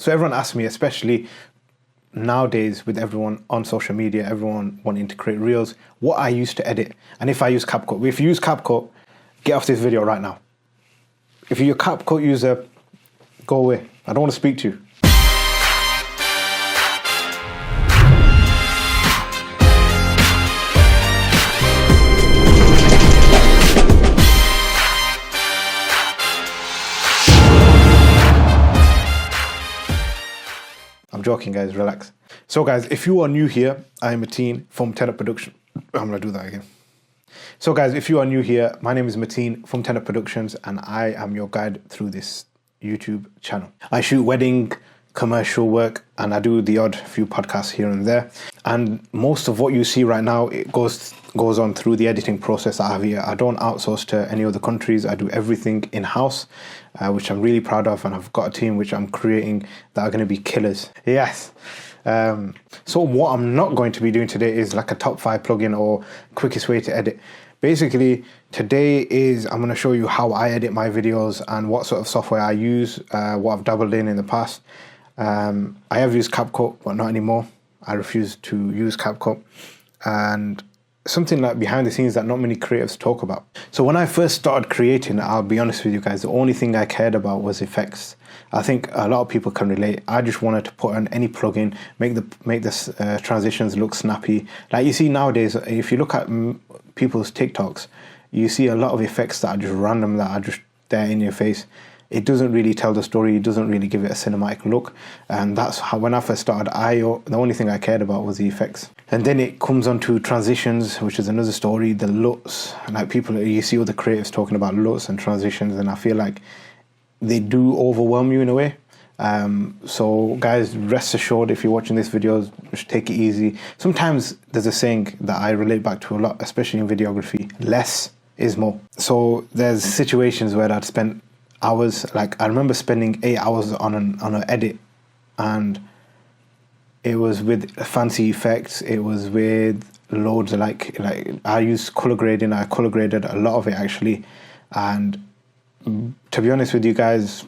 So everyone asks me, especially nowadays with everyone on social media, everyone wanting to create reels, what I used to edit and if I use CapCut. If you use CapCut, get off this video right now. If you're a CapCut user, go away. I don't want to speak to you. I'm joking, guys, relax. So guys, if you are new here, I'm Mateen from Tenor Production. I'm gonna do that again. So guys, if you are new here, my name is Mateen from Tenor Productions and I am your guide through this YouTube channel. I shoot wedding, commercial work, and I do the odd few podcasts here and there. And most of what you see right now, it goes on through the editing process I have here. I don't outsource to any other countries. I do everything in-house, which I'm really proud of, and I've got a team which I'm creating that are going to be killers. Yes. So what I'm not going to be doing today is like a top 5 plugin or quickest way to edit. Basically, today I'm going to show you how I edit my videos and what sort of software I use, what I've dabbled in the past. I have used CapCut, but not anymore. I refuse to use CapCut. And something like behind the scenes that not many creatives talk about. So when I first started creating, I'll be honest with you guys, the only thing I cared about was effects. I think a lot of people can relate. I just wanted to put on any plugin, make the transitions look snappy. Like you see nowadays, if you look at people's TikToks, you see a lot of effects that are just random, that are just there in your face. It doesn't really tell the story. It doesn't really give it a cinematic look. And that's how, when I first started, the only thing I cared about was the effects. And then it comes on to transitions, which is another story, the LUTs. Like you see all the creatives talking about LUTs and transitions, and I feel like they do overwhelm you in a way. So guys, rest assured, if you're watching this video, just take it easy. Sometimes there's a saying that I relate back to a lot, especially in videography, less is more. So there's situations where I'd spend hours, like I remember spending 8 hours on an edit, and it was with fancy effects, it was with loads of like I used color grading. I color graded a lot of it actually, and to be honest with you guys,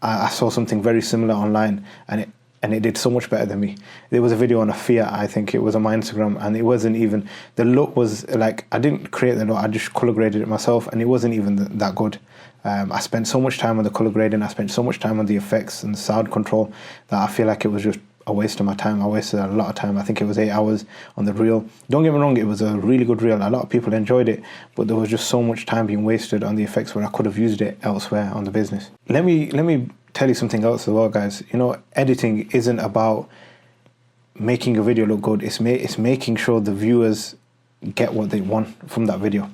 I saw something very similar online, and it did so much better than me. There was a video on a Fiat, I think it was on my Instagram, and it wasn't even, the look was like, I didn't create the look, I just color graded it myself, and it wasn't even that good. I spent so much time on the color grading, I spent so much time on the effects and sound control that I feel like it was just a waste of my time. I wasted a lot of time. I think it was 8 hours on the reel. Don't get me wrong, it was a really good reel. A lot of people enjoyed it, but there was just so much time being wasted on the effects where I could have used it elsewhere on the business. Let me tell you something else as well, guys. You know, editing isn't about making a video look good. It's making sure the viewers get what they want from that video.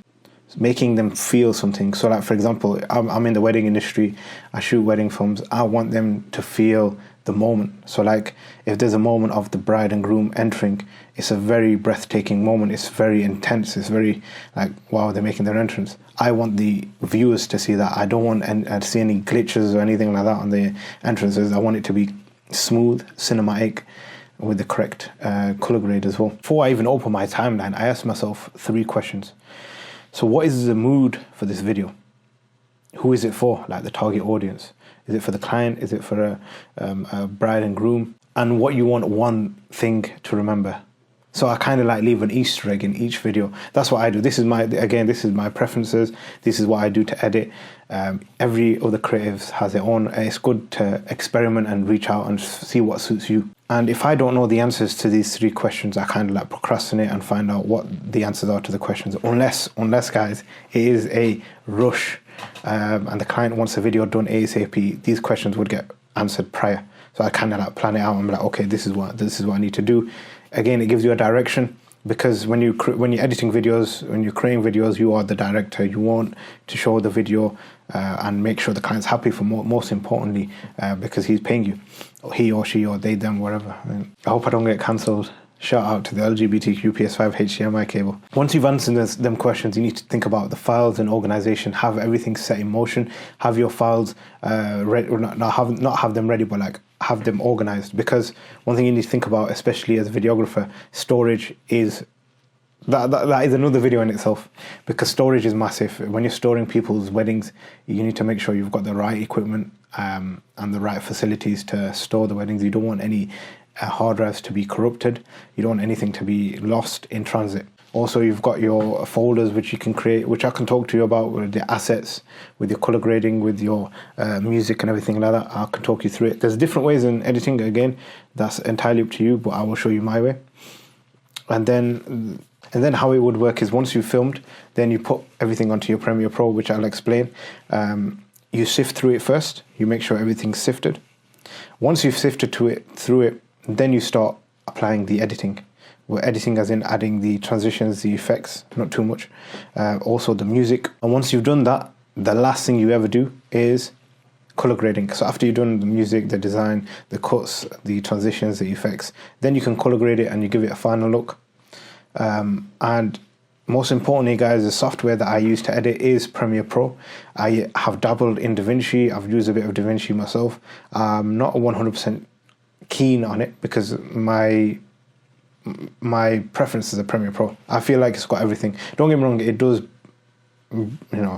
It's making them feel something. So like, for example, I'm in the wedding industry. I shoot wedding films. I want them to feel the moment. So like, if there's a moment of the bride and groom entering, it's a very breathtaking moment. It's very intense. It's very like, wow, they're making their entrance. I want the viewers to see that. I don't want to see any glitches or anything like that on the entrances. I want it to be smooth, cinematic, with the correct color grade as well. Before I even open my timeline, I asked myself 3 questions. So what is the mood for this video? Who is it for, like the target audience? Is it for the client? Is it for a bride and groom? And what you want one thing to remember. So I kind of like leave an Easter egg in each video. That's what I do. This is my preferences. This is what I do to edit. Every other creative has their own. It's good to experiment and reach out and see what suits you. And if I don't know the answers to these 3 questions, I kind of like procrastinate and find out what the answers are to the questions. Unless guys, it is a rush and the client wants a video done ASAP, these questions would get answered prior. So I kind of like plan it out. I'm like, okay, this is what I need to do. Again, it gives you a direction, because when you're editing videos, when you're creating videos, you are the director. You want to show the video and make sure the client's happy, for most importantly, because he's paying you, or he or she or they, them, whatever. I hope I don't get cancelled. Shout out to the LGBTQ PS5 HDMI cable. Once you've answered them questions, you need to think about the files and organization. Have everything set in motion. Have your files ready, or not have them ready, but like have them organized. Because one thing you need to think about, especially as a videographer, storage is that is another video in itself, because storage is massive. When you're storing people's weddings, you need to make sure you've got the right equipment and the right facilities to store the weddings. You don't want any hard drives to be corrupted. You don't want anything to be lost in transit. Also, you've got your folders which you can create, which I can talk to you about, with the assets, with your color grading, with your music and everything like that. I can talk you through it. There's different ways in editing. Again, that's entirely up to you, but I will show you my way. And then how it would work is, once you've filmed, then you put everything onto your Premiere Pro, which I'll explain. You sift through it first. You make sure everything's sifted. Once you've sifted through it, then you start applying the editing. We're editing as in adding the transitions, the effects, not too much. Also the music. And once you've done that, the last thing you ever do is color grading. So after you've done the music, the design, the cuts, the transitions, the effects, then you can color grade it and you give it a final look. And most importantly, guys, the software that I use to edit is Premiere Pro. I have dabbled in DaVinci. I've used a bit of DaVinci myself. I'm not 100% keen on it, because my preference is a Premiere Pro. I feel like it's got everything. Don't get me wrong, it does,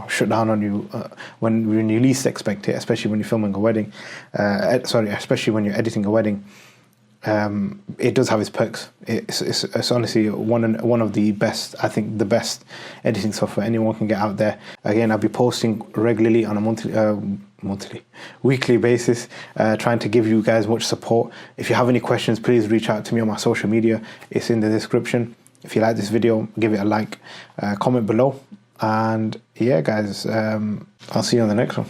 shut down on you when you least expect it, especially when you're filming a wedding. Especially when you're editing a wedding. It does have its perks. It's honestly one of the best, I think the best editing software anyone can get out there. Again, I'll be posting regularly on a weekly basis, trying to give you guys much support. If you have any questions, please reach out to me on my social media. It's in the description. If you like this video, give it a like, comment below, and yeah, guys, I'll see you on the next one.